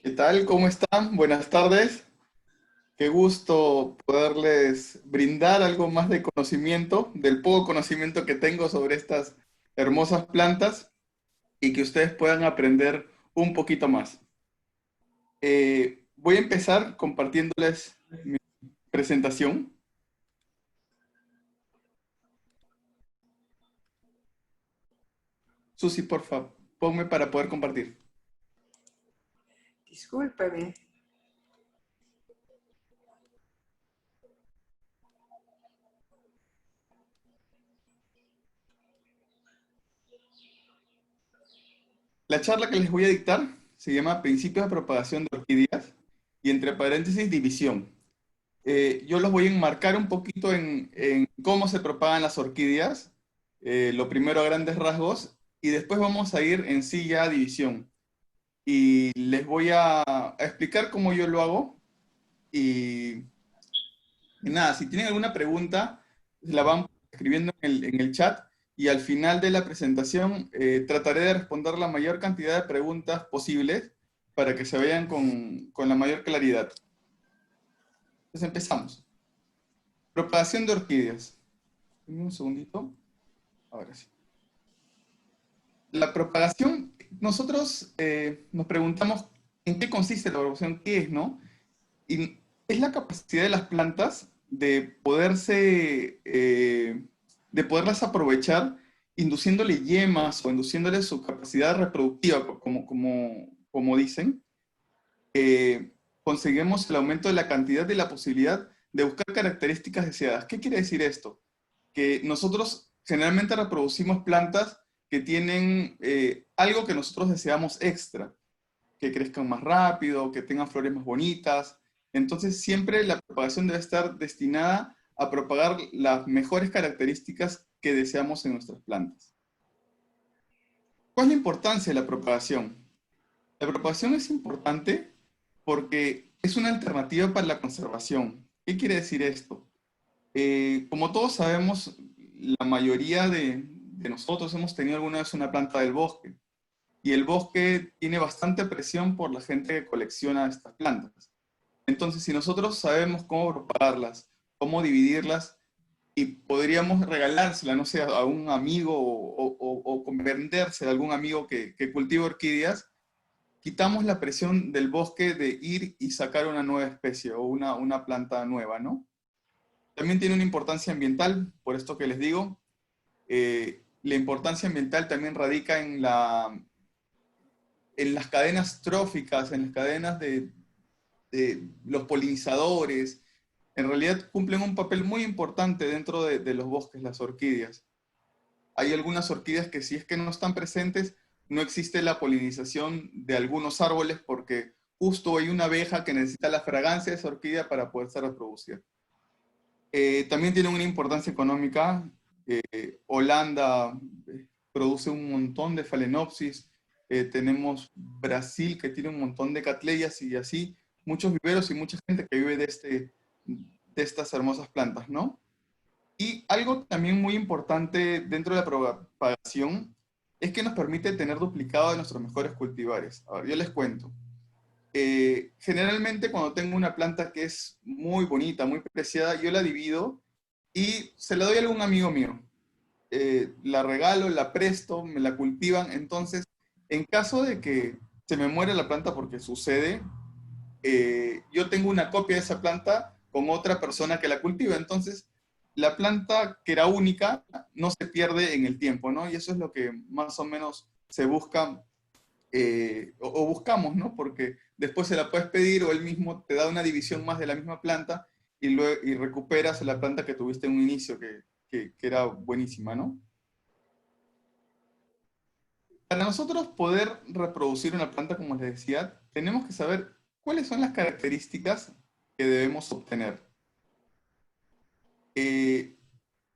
¿Qué tal? ¿Cómo están? Buenas tardes. Qué gusto poderles brindar algo más de conocimiento, del poco conocimiento que tengo sobre estas hermosas plantas y que ustedes puedan aprender un poquito más. Voy a empezar compartiéndoles mi presentación. Susi, por favor, ponme para poder compartir. Discúlpeme. La charla que les voy a dictar se llama Principios de propagación de orquídeas y entre paréntesis división. Yo los voy a enmarcar un poquito en cómo se propagan las orquídeas, lo primero a grandes rasgos, y después vamos a ir en sí ya a división. Y les voy a explicar cómo yo lo hago. Y, y nada, si tienen alguna pregunta, la van escribiendo en el chat. Y al final de la presentación trataré de responder la mayor cantidad de preguntas posibles para que se vayan con la mayor claridad. Entonces empezamos. Propagación de orquídeas. Dame un segundito. Ahora sí. La propagación, nosotros nos preguntamos en qué consiste la propagación, qué es, ¿no? Y es la capacidad de las plantas de poderlas aprovechar induciéndole yemas o induciéndole su capacidad reproductiva, como dicen. Conseguimos el aumento de la cantidad y la posibilidad de buscar características deseadas. ¿Qué quiere decir esto? Que nosotros generalmente reproducimos plantas que tienen algo que nosotros deseamos extra, que crezcan más rápido, que tengan flores más bonitas. Entonces siempre la propagación debe estar destinada a propagar las mejores características que deseamos en nuestras plantas. ¿Cuál es la importancia de la propagación? La propagación es importante porque es una alternativa para la conservación. ¿Qué quiere decir esto? Como todos sabemos, la mayoría de nosotros hemos tenido alguna vez una planta del bosque. Y el bosque tiene bastante presión por la gente que colecciona estas plantas. Entonces, si nosotros sabemos cómo propagarlas, cómo dividirlas, y podríamos regalárselas, no sé, a un amigo o vendérsela a algún amigo que cultive orquídeas, quitamos la presión del bosque de ir y sacar una nueva especie o una planta nueva, ¿no? También tiene una importancia ambiental, por esto que les digo. La importancia ambiental también radica en las cadenas tróficas, en las cadenas de los polinizadores. En realidad cumplen un papel muy importante dentro de los bosques, las orquídeas. Hay algunas orquídeas que si es que no están presentes, no existe la polinización de algunos árboles porque justo hay una abeja que necesita la fragancia de esa orquídea para poderse reproducir. También tiene una importancia económica. Holanda produce un montón de Phalaenopsis. Tenemos Brasil que tiene un montón de Cattleyas y así muchos viveros y mucha gente que vive de estas hermosas plantas, ¿no? Y algo también muy importante dentro de la propagación es que nos permite tener duplicado de nuestros mejores cultivares. A ver, yo les cuento. Generalmente cuando tengo una planta que es muy bonita, muy preciada, yo la divido y se la doy a algún amigo mío. La regalo, la presto, me la cultivan. Entonces, en caso de que se me muera la planta porque sucede, yo tengo una copia de esa planta con otra persona que la cultiva. Entonces, la planta que era única no se pierde en el tiempo, ¿no? Y eso es lo que más o menos se busca o buscamos, ¿no? Porque después se la puedes pedir o él mismo te da una división más de la misma planta y recuperas la planta que tuviste en un inicio que era buenísima, ¿no? Para nosotros poder reproducir una planta, como les decía, tenemos que saber cuáles son las características que debemos obtener. Eh,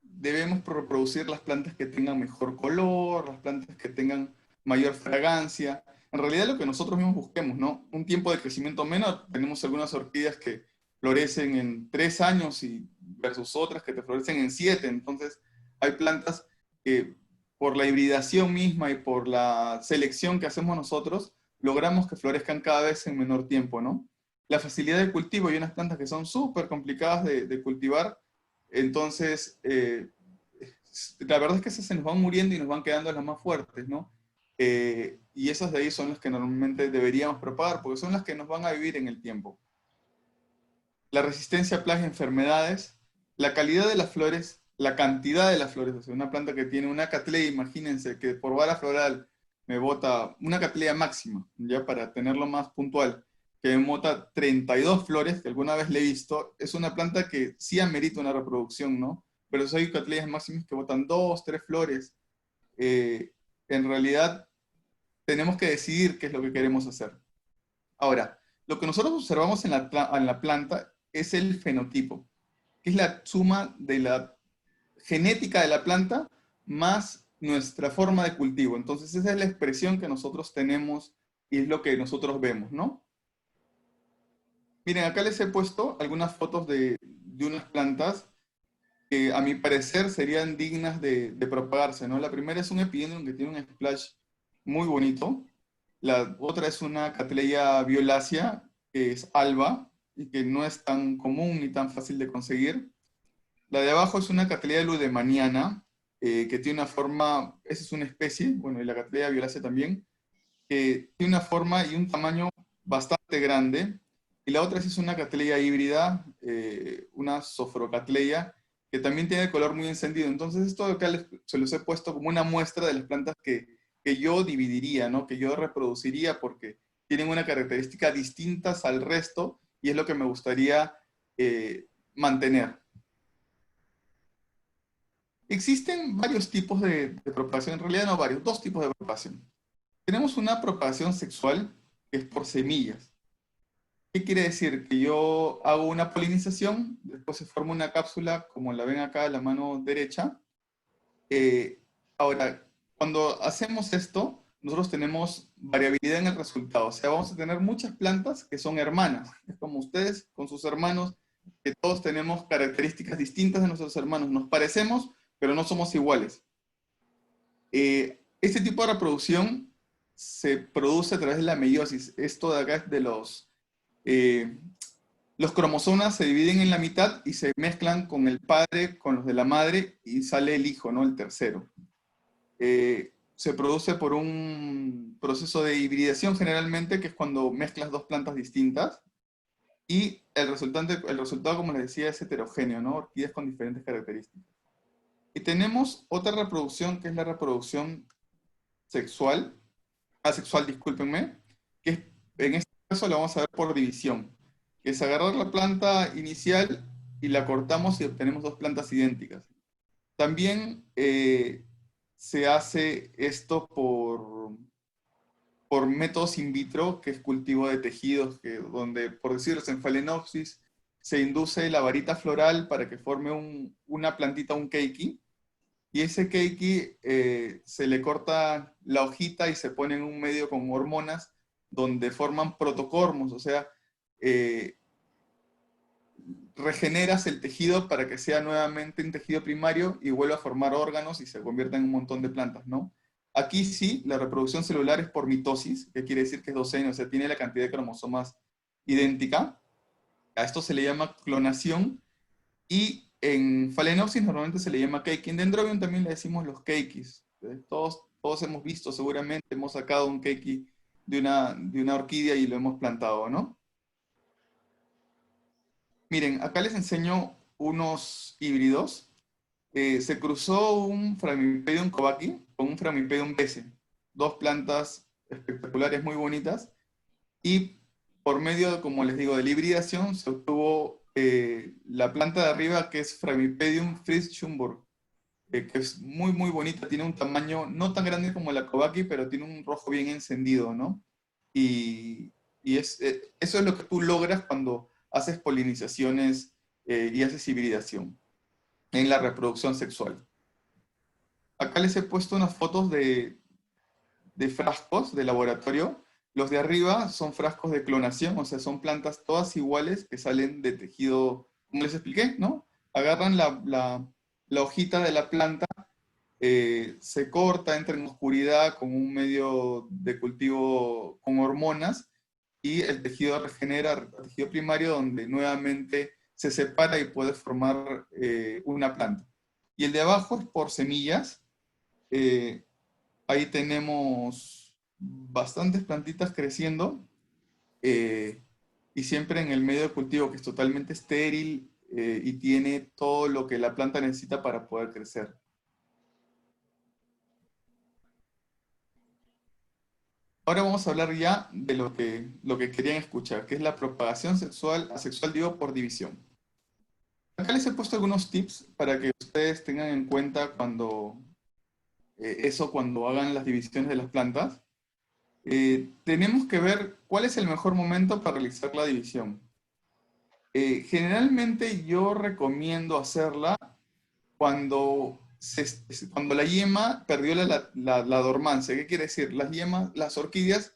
Debemos reproducir las plantas que tengan mejor color, las plantas que tengan mayor fragancia. En realidad lo que nosotros mismos busquemos, ¿no? Un tiempo de crecimiento menor. Tenemos algunas orquídeas que florecen en 3 años y versus otras que te florecen en 7. Entonces hay plantas que por la hibridación misma y por la selección que hacemos nosotros, logramos que florezcan cada vez en menor tiempo, ¿no? La facilidad de cultivo, hay unas plantas que son súper complicadas de cultivar, entonces la verdad es que esas se nos van muriendo y nos van quedando las más fuertes, ¿no? Y esas de ahí son las que normalmente deberíamos propagar, porque son las que nos van a vivir en el tiempo. La resistencia a plagas y enfermedades, la calidad de las flores, la cantidad de las flores. O sea, una planta que tiene una cattleya, imagínense que por vara floral me bota una cattleya máxima, ya para tenerlo más puntual, que me bota 32 flores, que alguna vez le he visto, es una planta que sí amerita una reproducción, ¿no? Pero hay cattleyas máximas que botan 2, 3 flores. En realidad tenemos que decidir qué es lo que queremos hacer. Ahora, lo que nosotros observamos en la planta es el fenotipo, que es la suma de la genética de la planta más nuestra forma de cultivo. Entonces esa es la expresión que nosotros tenemos y es lo que nosotros vemos, ¿no? Miren, acá les he puesto algunas fotos de unas plantas que a mi parecer serían dignas de propagarse, ¿no? La primera es un epidendrum que tiene un splash muy bonito. La otra es una Cattleya violácea, que es alba, y que no es tan común ni tan fácil de conseguir. La de abajo es una Cattleya ludemaniana, que tiene una forma, esa es una especie, bueno, y la Cattleya violácea también, que tiene una forma y un tamaño bastante grande. Y la otra sí es una Cattleya híbrida, una Sophrocatleya, que también tiene el color muy encendido. Entonces esto de acá se los he puesto como una muestra de las plantas que yo dividiría, ¿no? Que yo reproduciría porque tienen una característica distintas al resto y es lo que me gustaría mantener. Existen varios tipos de propagación, en realidad no varios, dos tipos de propagación. Tenemos una propagación sexual que es por semillas. ¿Qué quiere decir? Que yo hago una polinización, después se forma una cápsula, como la ven acá a la mano derecha. Eh, Ahora, cuando hacemos esto, nosotros tenemos variabilidad en el resultado. O sea, vamos a tener muchas plantas que son hermanas. Es como ustedes con sus hermanos, que todos tenemos características distintas de nuestros hermanos. Nos parecemos, pero no somos iguales. Este tipo de reproducción se produce a través de la meiosis. Esto de acá es de los cromosomas se dividen en la mitad y se mezclan con el padre, con los de la madre, y sale el hijo, ¿no? El tercero. Se produce por un proceso de hibridación generalmente, que es cuando mezclas dos plantas distintas, y el resultado, como les decía, es heterogéneo, ¿no? Orquídeas con diferentes características. Y tenemos otra reproducción, que es la reproducción sexual, asexual, discúlpenme, que en este caso la vamos a ver por división, que es agarrar la planta inicial y la cortamos y obtenemos dos plantas idénticas. También se hace esto por métodos in vitro, que es cultivo de tejidos, donde, por decirlo, en Phalaenopsis se induce la varita floral para que forme una plantita, un keiki, y ese keiki se le corta la hojita y se pone en un medio con hormonas donde forman protocormos, o sea, eh, regeneras el tejido para que sea nuevamente un tejido primario y vuelva a formar órganos y se convierta en un montón de plantas, ¿no? Aquí sí, la reproducción celular es por mitosis, que quiere decir que es docene, o sea, tiene la cantidad de cromosomas idéntica. A esto se le llama clonación. Y en Phalaenopsis normalmente se le llama keiki. En Dendrobium también le decimos los keikis. Todos hemos visto, seguramente, hemos sacado un keiki de una orquídea y lo hemos plantado, ¿no? Miren, acá les enseño unos híbridos. Se cruzó un Phragmipedium kobaki con un Phragmipedium bese. Dos plantas espectaculares, muy bonitas. Y por medio, como les digo, de la hibridación, se obtuvo la planta de arriba, que es Phragmipedium fritz-Schomburg, que es muy, muy bonita. Tiene un tamaño no tan grande como la kobaki, pero tiene un rojo bien encendido, ¿no? Y, eso es lo que tú logras cuando haces polinizaciones y haces hibridación en la reproducción sexual. Acá les he puesto unas fotos de frascos de laboratorio. Los de arriba son frascos de clonación, o sea, son plantas todas iguales que salen de tejido, como les expliqué, ¿no? Agarran la hojita de la planta se corta, entra en oscuridad con un medio de cultivo con hormonas y el tejido regenera, el tejido primario, donde nuevamente se separa y puede formar una planta. Y el de abajo es por semillas. eh, Ahí tenemos bastantes plantitas creciendo y siempre en el medio de cultivo que es totalmente estéril y tiene todo lo que la planta necesita para poder crecer. Ahora vamos a hablar ya de lo que querían escuchar, que es la propagación sexual, asexual, digo, por división. Acá les he puesto algunos tips para que ustedes tengan en cuenta cuando hagan las divisiones de las plantas. Tenemos que ver cuál es el mejor momento para realizar la división. Generalmente yo recomiendo hacerla cuando, cuando la yema perdió la dormancia. ¿Qué quiere decir? Las yemas, las orquídeas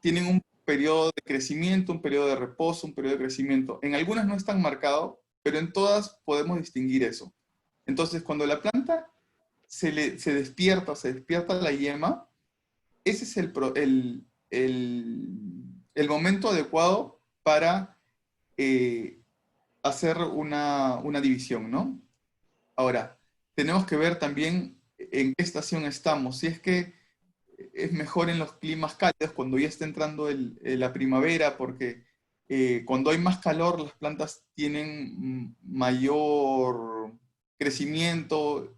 tienen un periodo de crecimiento, un periodo de reposo, un periodo de crecimiento. En algunas no es tan marcado, pero en todas podemos distinguir eso. Entonces, cuando la planta se despierta la yema, ese es el momento adecuado para hacer una división, ¿no? Ahora, tenemos que ver también en qué estación estamos. Si es que es mejor en los climas cálidos, cuando ya está entrando la primavera, porque cuando hay más calor, las plantas tienen mayor crecimiento,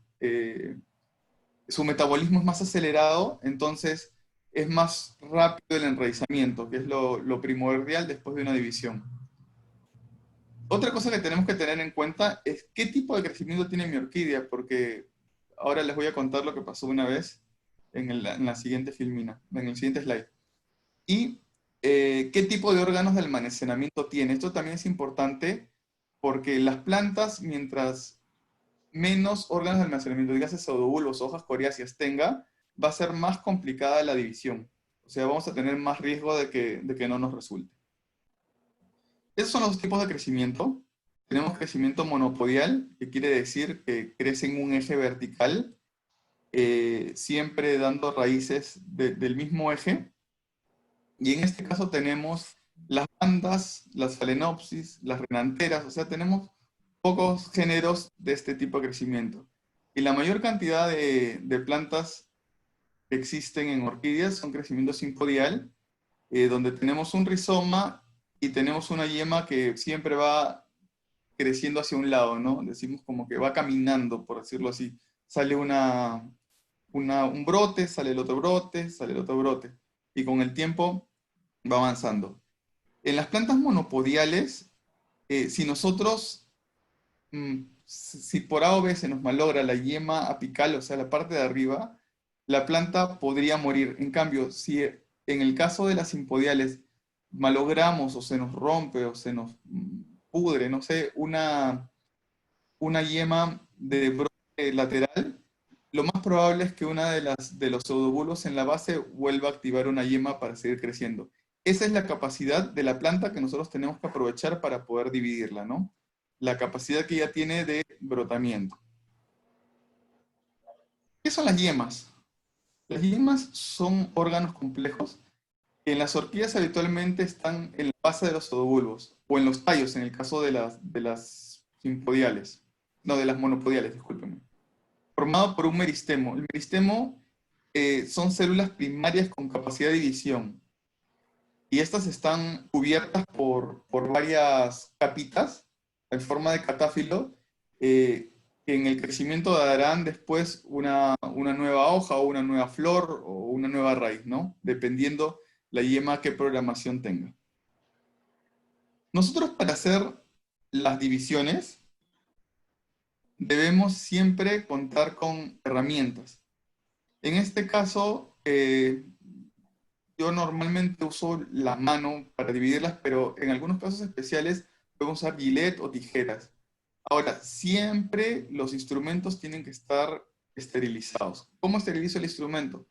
su metabolismo es más acelerado, entonces es más rápido el enraizamiento, que es lo primordial después de una división. Otra cosa que tenemos que tener en cuenta es qué tipo de crecimiento tiene mi orquídea, porque ahora les voy a contar lo que pasó una vez en la siguiente filmina, en el siguiente slide. Y qué tipo de órganos de almacenamiento tiene. Esto también es importante porque las plantas, mientras menos órganos de almacenamiento, dígase pseudobulbos, hojas coriáceas tenga, va a ser más complicada la división. O sea, vamos a tener más riesgo de que no nos resulte. Esos son los tipos de crecimiento. Tenemos crecimiento monopodial, que quiere decir que crece en un eje vertical, siempre dando raíces del mismo eje. Y en este caso tenemos las bandas, las phalaenopsis, las renanteras, o sea, tenemos pocos géneros de este tipo de crecimiento. Y la mayor cantidad de plantas que existen en orquídeas son crecimiento simpodial, donde tenemos un rizoma y tenemos una yema que siempre va creciendo hacia un lado, ¿no? Decimos como que va caminando, por decirlo así. Sale un brote, sale el otro brote, sale el otro brote. Y con el tiempo va avanzando. En las plantas monopodiales, si nosotros, si por A o B se nos malogra la yema apical, o sea, la parte de arriba, la planta podría morir. En cambio, si en el caso de las simpodiales malogramos o se nos rompe o se nos pudre, no sé, una yema de brote lateral, lo más probable es que una de los pseudobulbos en la base vuelva a activar una yema para seguir creciendo. Esa es la capacidad de la planta que nosotros tenemos que aprovechar para poder dividirla, ¿no? La capacidad que ella tiene de brotamiento. ¿Qué son las yemas? Las yemas son órganos complejos que en las orquídeas habitualmente están en la base de los pseudobulbos, o en los tallos, en el caso de las simpodiales. No, de las monopodiales, discúlpenme. Formado por un meristemo. El meristemo son células primarias con capacidad de división. Y estas están cubiertas por varias capitas en forma de catáfilo, que en el crecimiento darán después una nueva hoja o una nueva flor o una nueva raíz, ¿no? Dependiendo la yema qué programación tenga. Nosotros para hacer las divisiones debemos siempre contar con herramientas. En este caso, yo normalmente uso la mano para dividirlas, pero en algunos casos especiales podemos usar gilet o tijeras. Ahora, siempre los instrumentos tienen que estar esterilizados. ¿Cómo esterilizo el instrumento?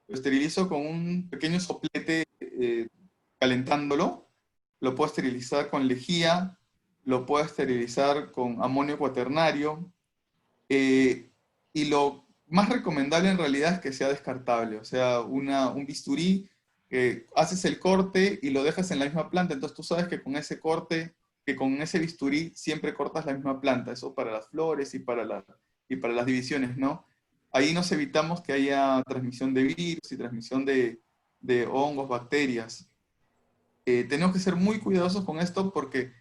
Lo esterilizo con un pequeño soplete calentándolo. Lo puedo esterilizar con lejía, lo puedo esterilizar con amonio cuaternario, y más recomendable en realidad es que sea descartable, o sea, un bisturí, haces el corte y lo dejas en la misma planta, entonces tú sabes que con ese corte, que con ese bisturí siempre cortas la misma planta, eso para las flores y para las divisiones, ¿no? Ahí nos evitamos que haya transmisión de virus y transmisión de hongos, bacterias. Tenemos que ser muy cuidadosos con esto porque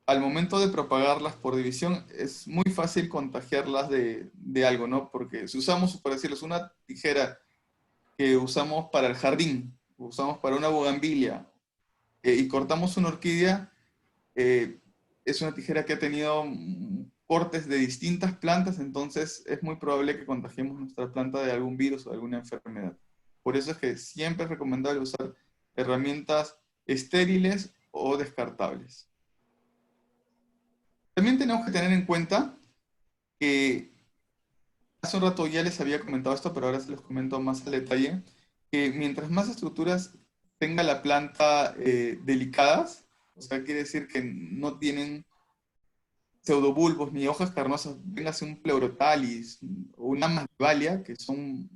al momento de propagarlas por división es muy fácil contagiarlas de algo, ¿no? Porque si usamos, por decirlo, una tijera que usamos para el jardín, usamos para una bugambilia y cortamos una orquídea, eh, es una tijera que ha tenido cortes de distintas plantas, entonces es muy probable que contagiemos nuestra planta de algún virus o de alguna enfermedad. Por eso es que siempre es recomendable usar herramientas estériles o descartables. También tenemos que tener en cuenta que hace un rato ya les había comentado esto, pero ahora se los comento más al detalle, que mientras más estructuras tenga la planta delicadas, o sea, quiere decir que no tienen pseudobulbos ni hojas carnosas, véngase un pleurotalis o una magnolia, que son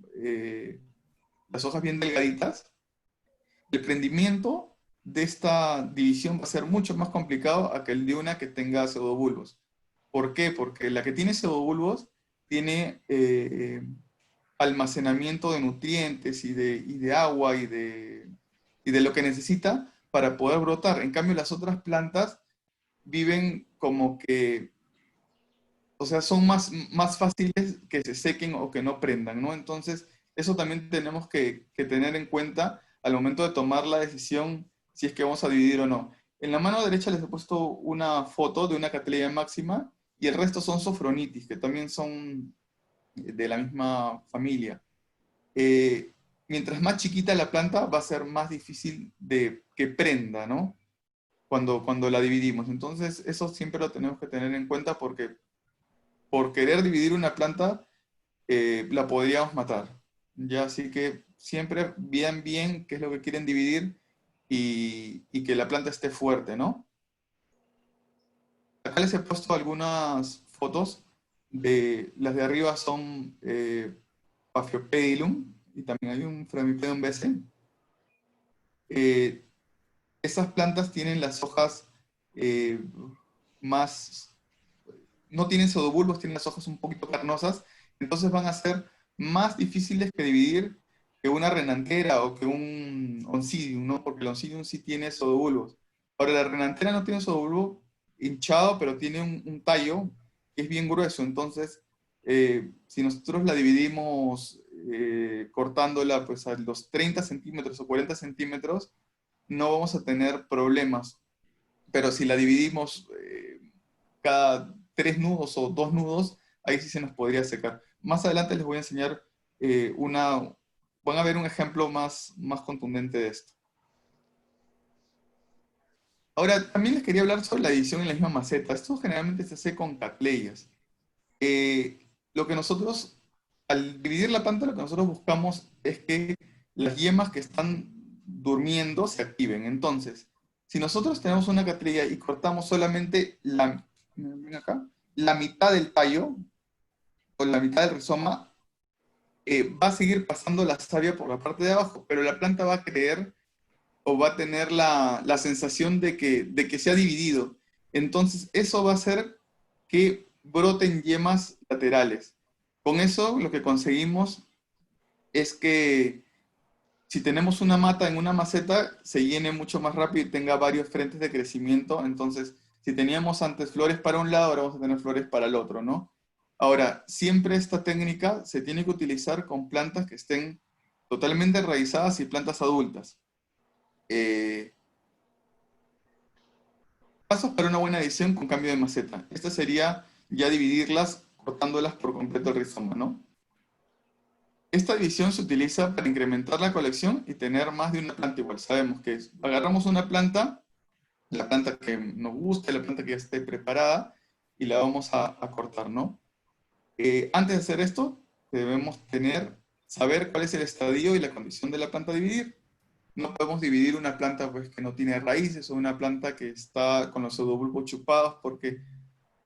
las hojas bien delgaditas, el prendimiento de esta división va a ser mucho más complicado a que el de una que tenga pseudobulbos. ¿Por qué? Porque la que tiene pseudobulbos tiene almacenamiento de nutrientes y de agua y de lo que necesita para poder brotar. En cambio, las otras plantas viven como que, o sea, son más fáciles que se sequen o que no prendan, ¿no? Entonces, eso también tenemos que tener en cuenta al momento de tomar la decisión si es que vamos a dividir o no. En la mano derecha les he puesto una foto de una Cattleya máxima y el resto son sofronitis, que también son de la misma familia. Eh, Mientras más chiquita la planta, va a ser más difícil de que prenda, ¿no? Cuando la dividimos. Entonces, eso siempre lo tenemos que tener en cuenta porque por querer dividir una planta, la podríamos matar. Ya, así que siempre vean bien qué es lo que quieren dividir y que la planta esté fuerte, ¿no? Acá les he puesto algunas fotos las de arriba son Paphiopedilum y también hay un Fremipedum BC. Eh, Esas plantas tienen las hojas eh, más, no tienen pseudobulbos, tienen las hojas un poquito carnosas, entonces van a ser más difíciles que dividir que una renantera o que un oncidium, ¿no? Porque el oncidium sí tiene pseudobulbos. Ahora, la renantera no tiene pseudobulbo hinchado, pero tiene un tallo que es bien grueso, entonces si nosotros la dividimos cortándola pues a los 30 centímetros o 40 centímetros, no vamos a tener problemas. Pero si la dividimos cada 3 nudos o 2 nudos, ahí sí se nos podría secar. Más adelante les voy a enseñar van a ver un ejemplo más contundente de esto. Ahora, también les quería hablar sobre la división en la misma maceta. Esto generalmente se hace con cattleyias. Lo que nosotros, al dividir la planta, lo que nosotros buscamos es que las yemas que están durmiendo se activen. Entonces, si nosotros tenemos una cattleya y cortamos solamente ven acá, la mitad del tallo o la mitad del rizoma, va a seguir pasando la savia por la parte de abajo, pero la planta va a creer o va a tener la sensación de que se ha dividido. Entonces, eso va a hacer que broten yemas laterales. Con eso, lo que conseguimos es que si tenemos una mata en una maceta, se llene mucho más rápido y tenga varios frentes de crecimiento. Entonces, si teníamos antes flores para un lado, ahora vamos a tener flores para el otro, ¿no? Ahora, siempre esta técnica se tiene que utilizar con plantas que estén totalmente enraizadas y plantas adultas. Eh, Pasos para una buena edición con cambio de maceta. Esta sería ya dividirlas cortándolas por completo el rizoma, ¿no? Esta división se utiliza para incrementar la colección y tener más de una planta igual. Sabemos que agarramos una planta, la planta que nos guste, la planta que ya esté preparada, y la vamos a cortar, ¿no? Antes de hacer esto, debemos saber cuál es el estadio y la condición de la planta a dividir. No podemos dividir una planta pues, que no tiene raíces o una planta que está con los pseudobulbos chupados porque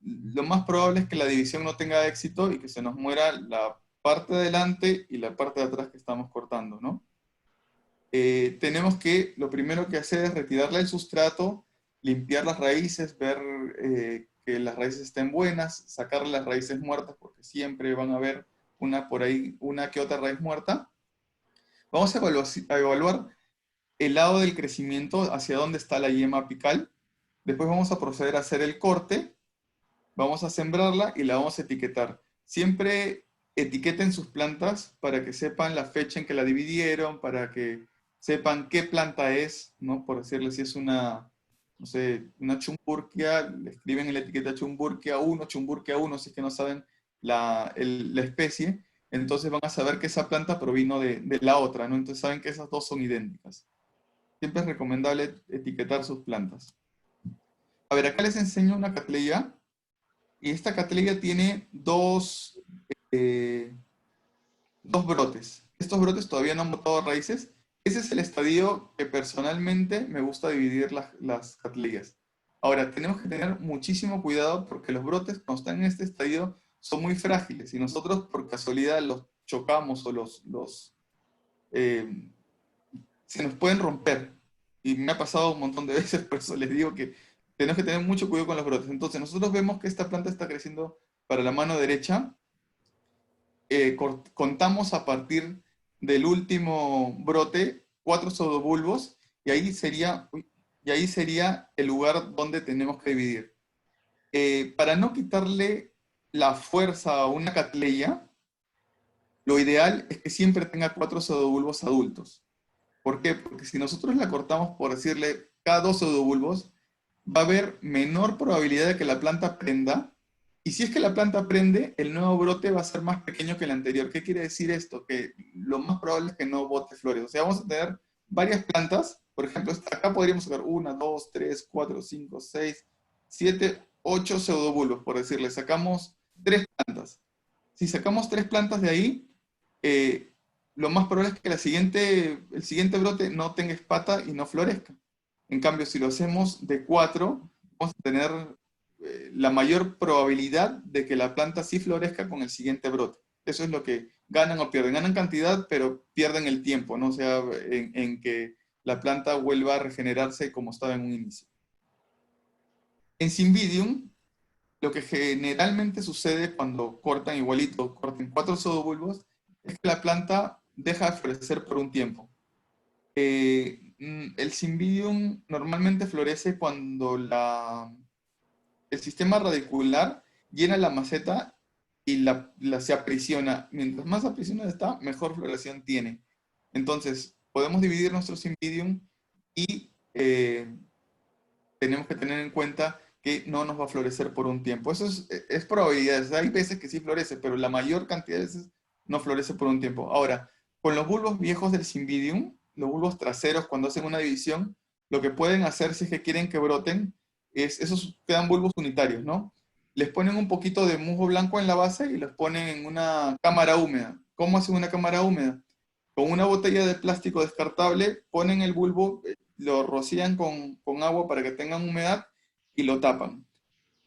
lo más probable es que la división no tenga éxito y que se nos muera parte de adelante y la parte de atrás que estamos cortando, ¿no? Tenemos que, lo primero que hacer es retirarle el sustrato, limpiar las raíces, ver que las raíces estén buenas, sacarle las raíces muertas, porque siempre van a haber una por ahí, una que otra raíz muerta. Vamos a evaluar el lado del crecimiento, hacia dónde está la yema apical. Después vamos a proceder a hacer el corte, vamos a sembrarla y la vamos a etiquetar. Siempre etiqueten sus plantas para que sepan la fecha en que la dividieron, para que sepan qué planta es, ¿no? Por decirle, si es una, no sé, una chumburquia, le escriben en la etiqueta chumburquia 1, si es que no saben la especie, entonces van a saber que esa planta provino de la otra, ¿no? Entonces saben que esas dos son idénticas. Siempre es recomendable etiquetar sus plantas. A ver, acá les enseño una catleya, y esta catleya tiene eh, dos brotes. Estos brotes todavía no han botado raíces. Ese es el estadio que personalmente me gusta dividir las catleyas. Ahora, tenemos que tener muchísimo cuidado porque los brotes cuando están en este estadio son muy frágiles y nosotros por casualidad los chocamos o eh, se nos pueden romper. Y me ha pasado un montón de veces, por eso les digo que tenemos que tener mucho cuidado con los brotes. Entonces, nosotros vemos que esta planta está creciendo para la mano derecha. Contamos a partir del último brote 4 pseudobulbos y ahí sería el lugar donde tenemos que dividir. Para no quitarle la fuerza a una catleya, lo ideal es que siempre tenga 4 pseudobulbos adultos. ¿Por qué? Porque si nosotros la cortamos, por decirle, cada 2 pseudobulbos, va a haber menor probabilidad de que la planta prenda. Y si es que la planta prende, el nuevo brote va a ser más pequeño que el anterior. ¿Qué quiere decir esto? Que lo más probable es que no bote flores. O sea, vamos a tener varias plantas. Por ejemplo, acá podríamos sacar 1, 2, 3, 4, 5, 6, 7, 8 pseudobulbos, por decirle. Sacamos 3 plantas. Si sacamos 3 plantas de ahí, eh, lo más probable es que el siguiente brote no tenga espata y no florezca. En cambio, si lo hacemos de 4, vamos a tener la mayor probabilidad de que la planta sí florezca con el siguiente brote. Eso es lo que ganan o pierden. Ganan cantidad, pero pierden el tiempo, ¿no? O sea, en que la planta vuelva a regenerarse como estaba en un inicio. En Cymbidium, lo que generalmente sucede cuando cortan igualito, corten 4 pseudobulbos, es que la planta deja de florecer por un tiempo. El Cymbidium normalmente florece cuando el sistema radicular llena la maceta y se aprisiona. Mientras más aprisionada está, mejor floración tiene. Entonces, podemos dividir nuestro Cymbidium y tenemos que tener en cuenta que no nos va a florecer por un tiempo. Eso es probabilidades. Hay veces que sí florece, pero la mayor cantidad de veces no florece por un tiempo. Ahora, con los bulbos viejos del Cymbidium, los bulbos traseros, cuando hacen una división, lo que pueden hacer si es que quieren que broten, esos quedan bulbos unitarios, ¿no? Les ponen un poquito de musgo blanco en la base y los ponen en una cámara húmeda. ¿Cómo hacen una cámara húmeda? Con una botella de plástico descartable, ponen el bulbo, lo rocían con agua para que tengan humedad y lo tapan.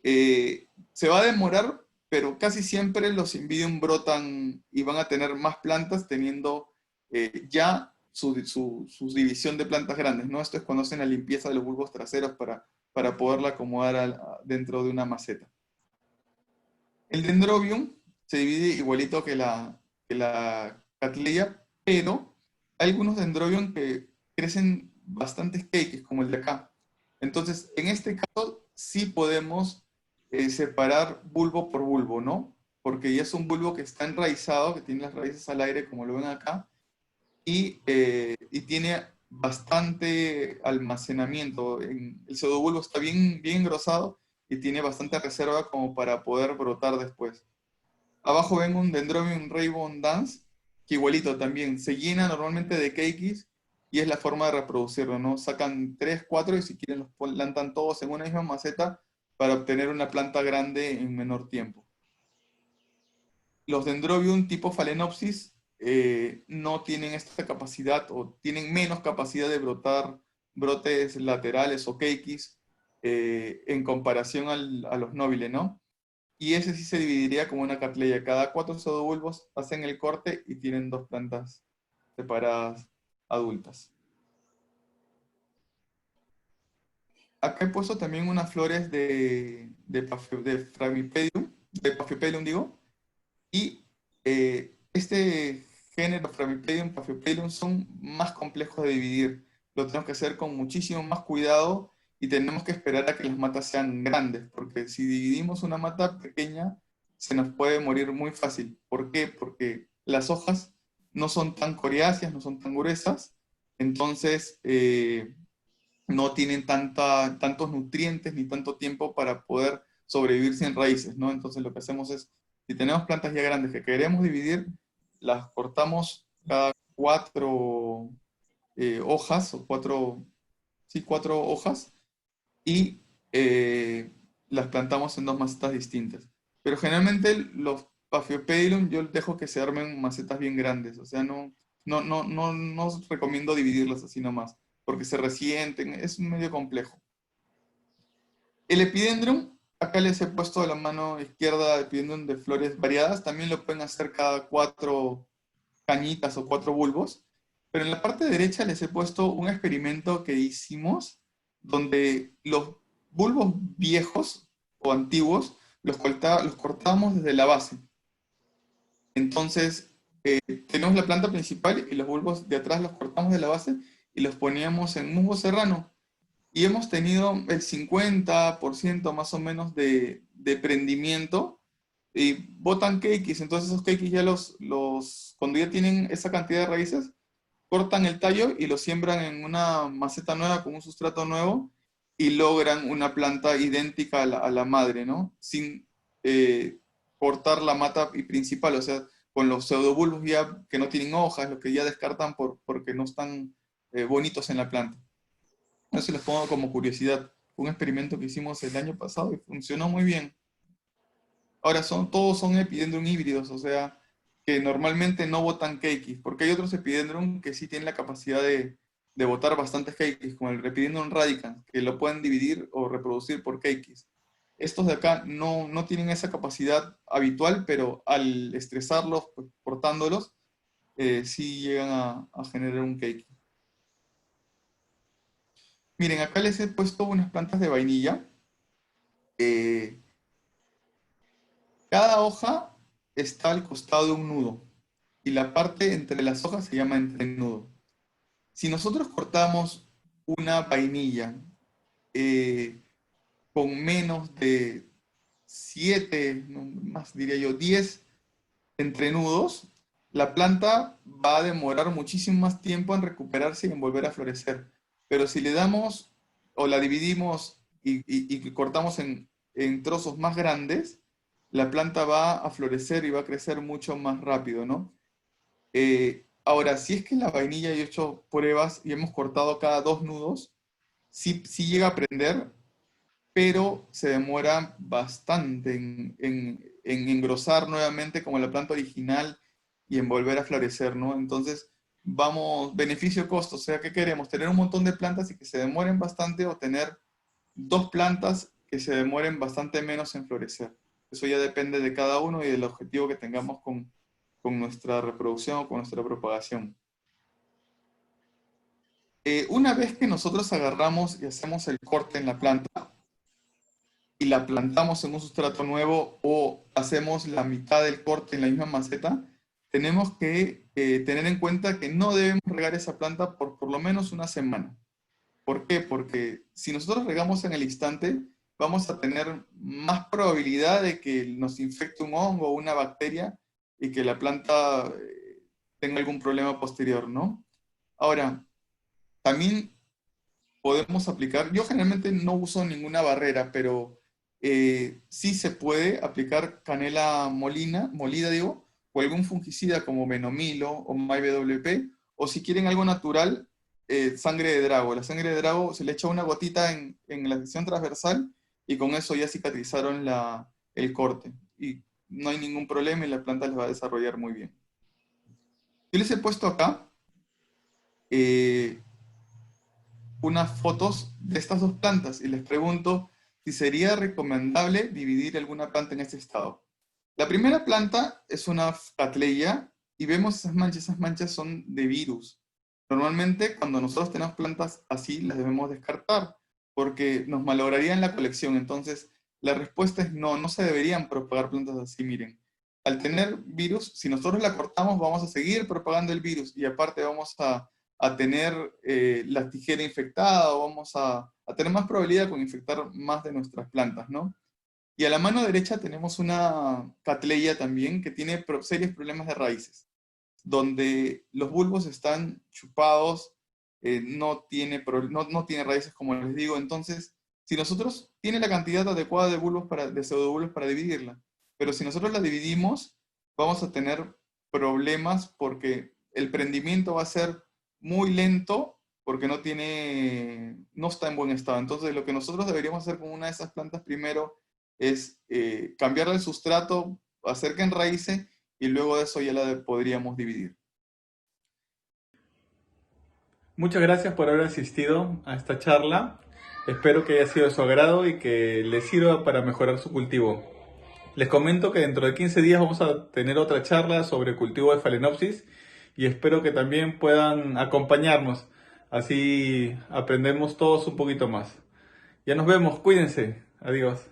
Se va a demorar, pero casi siempre los Cymbidium brotan y van a tener más plantas teniendo ya su división de plantas grandes, ¿no? Esto es cuando hacen la limpieza de los bulbos traseros para poderla acomodar dentro de una maceta. El Dendrobium se divide igualito que la Cattleya, pero hay algunos Dendrobium que crecen bastantes cakes, como el de acá. Entonces, en este caso, sí podemos separar bulbo por bulbo, ¿no? Porque ya es un bulbo que está enraizado, que tiene las raíces al aire, como lo ven acá, y tiene bastante almacenamiento. El pseudobulbo está bien, bien engrosado y tiene bastante reserva como para poder brotar después. Abajo ven un Dendrobium Rainbow Dance, que igualito también se llena normalmente de cakeis y es la forma de reproducirlo, ¿no? Sacan 3, 4 y si quieren los plantan todos en una misma maceta para obtener una planta grande en menor tiempo. Los Dendrobium tipo Phalaenopsis no tienen esta capacidad o tienen menos capacidad de brotar brotes laterales o cakeis en comparación a los nobile, ¿no? y ese sí se dividiría como una cartleya. Cada 4 pseudobulbos hacen el corte y tienen 2 plantas separadas adultas. Acá he puesto también unas flores de Paphiopedilum digo, y este género Paphiopedilum son más complejos de dividir. Lo tenemos que hacer con muchísimo más cuidado y tenemos que esperar a que las matas sean grandes, porque si dividimos una mata pequeña, se nos puede morir muy fácil. ¿Por qué? Porque las hojas no son tan coriáceas, no son tan gruesas, entonces no tienen tantos nutrientes ni tanto tiempo para poder sobrevivir sin raíces, ¿no? Entonces lo que hacemos es, si tenemos plantas ya grandes que queremos dividir, las cortamos cada 4 hojas, o 4, sí, 4 hojas, y las plantamos en 2 macetas distintas. Pero generalmente los Paphiopedilum yo dejo que se armen macetas bien grandes, o sea, no os recomiendo dividirlas así nomás, porque se resienten, es medio complejo. El Epidendrum, acá les he puesto a la mano izquierda Epidendrum de flores variadas, también lo pueden hacer cada 4 cañitas o 4 bulbos, pero en la parte derecha les he puesto un experimento que hicimos donde los bulbos viejos o antiguos los cortamos desde la base. Entonces, tenemos la planta principal y los bulbos de atrás los cortamos de la base y los poníamos en musgo serrano. Y hemos tenido el 50% más o menos de prendimiento y botan cakeis. Entonces esos cakeis ya cuando ya tienen esa cantidad de raíces, cortan el tallo y lo siembran en una maceta nueva con un sustrato nuevo y logran una planta idéntica a la madre, ¿no? Sin cortar la mata principal, o sea, con los pseudobulbos ya que no tienen hojas, los que ya descartan porque no están bonitos en la planta. Eso les pongo como curiosidad. Fue un experimento que hicimos el año pasado y funcionó muy bien. Ahora, todos son epidendrum híbridos, o sea, que normalmente no botan cakeis, porque hay otros epidendrum que sí tienen la capacidad de botar bastantes cakeis, como el epidendrum radicans, que lo pueden dividir o reproducir por cakeis. Estos de acá no tienen esa capacidad habitual, pero al estresarlos, pues, cortándolos, sí llegan a generar un cake. Miren, acá les he puesto unas plantas de vainilla. Eh, Cada hoja está al costado de un nudo y la parte entre las hojas se llama entrenudo. Si nosotros cortamos una vainilla eh, con menos de 7, no, más diría yo, 10 entrenudos, la planta va a demorar muchísimo más tiempo en recuperarse y en volver a florecer. Pero si le damos o la dividimos y cortamos en trozos más grandes, la planta va a florecer y va a crecer mucho más rápido, ¿no? Ahora, si es que la vainilla yo he hecho pruebas y hemos cortado cada 2 nudos, sí llega a prender, pero se demora bastante en engrosar nuevamente como la planta original y en volver a florecer, ¿no? Entonces, vamos, beneficio-costo, o sea, ¿qué queremos? ¿Tener un montón de plantas y que se demoren bastante o tener 2 plantas que se demoren bastante menos en florecer? Eso ya depende de cada uno y del objetivo que tengamos con nuestra reproducción o con nuestra propagación. Una vez que nosotros agarramos y hacemos el corte en la planta, y la plantamos en un sustrato nuevo o hacemos la mitad del corte en la misma maceta, tenemos que tener en cuenta que no debemos regar esa planta por lo menos una semana. ¿Por qué? Porque si nosotros regamos en el instante, vamos a tener más probabilidad de que nos infecte un hongo o una bacteria y que la planta tenga algún problema posterior, ¿no? Ahora, también podemos aplicar, yo generalmente no uso ninguna barrera, pero sí se puede aplicar canela molida digo, o algún fungicida como Benomilo o MyBWP, o si quieren algo natural, sangre de drago. La sangre de drago se le echa una gotita en la sección transversal y con eso ya cicatrizaron el corte. Y no hay ningún problema y la planta les va a desarrollar muy bien. Yo les he puesto acá eh, unas fotos de estas 2 plantas y les pregunto si sería recomendable dividir alguna planta en este estado. La primera planta es una Cattleya y vemos esas manchas son de virus. Normalmente cuando nosotros tenemos plantas así las debemos descartar porque nos malograrían la colección. Entonces la respuesta es no, no se deberían propagar plantas así, miren. Al tener virus, si nosotros la cortamos vamos a seguir propagando el virus y aparte vamos a tener la tijera infectada o vamos a tener más probabilidad con infectar más de nuestras plantas, ¿no? Y a la mano derecha tenemos una Cattleya también que tiene serios problemas de raíces, donde los bulbos están chupados, no tiene raíces como les digo. Entonces, si nosotros tiene la cantidad adecuada de bulbos de pseudobulbos para dividirla, pero si nosotros la dividimos, vamos a tener problemas porque el prendimiento va a ser muy lento porque no está en buen estado. Entonces, lo que nosotros deberíamos hacer con una de esas plantas primero es cambiarle el sustrato, hacer que enraíce y luego de eso ya podríamos dividir. Muchas gracias por haber asistido a esta charla. Espero que haya sido de su agrado y que les sirva para mejorar su cultivo. Les comento que dentro de 15 días vamos a tener otra charla sobre cultivo de Phalaenopsis y espero que también puedan acompañarnos. Así aprendemos todos un poquito más. Ya nos vemos, cuídense. Adiós.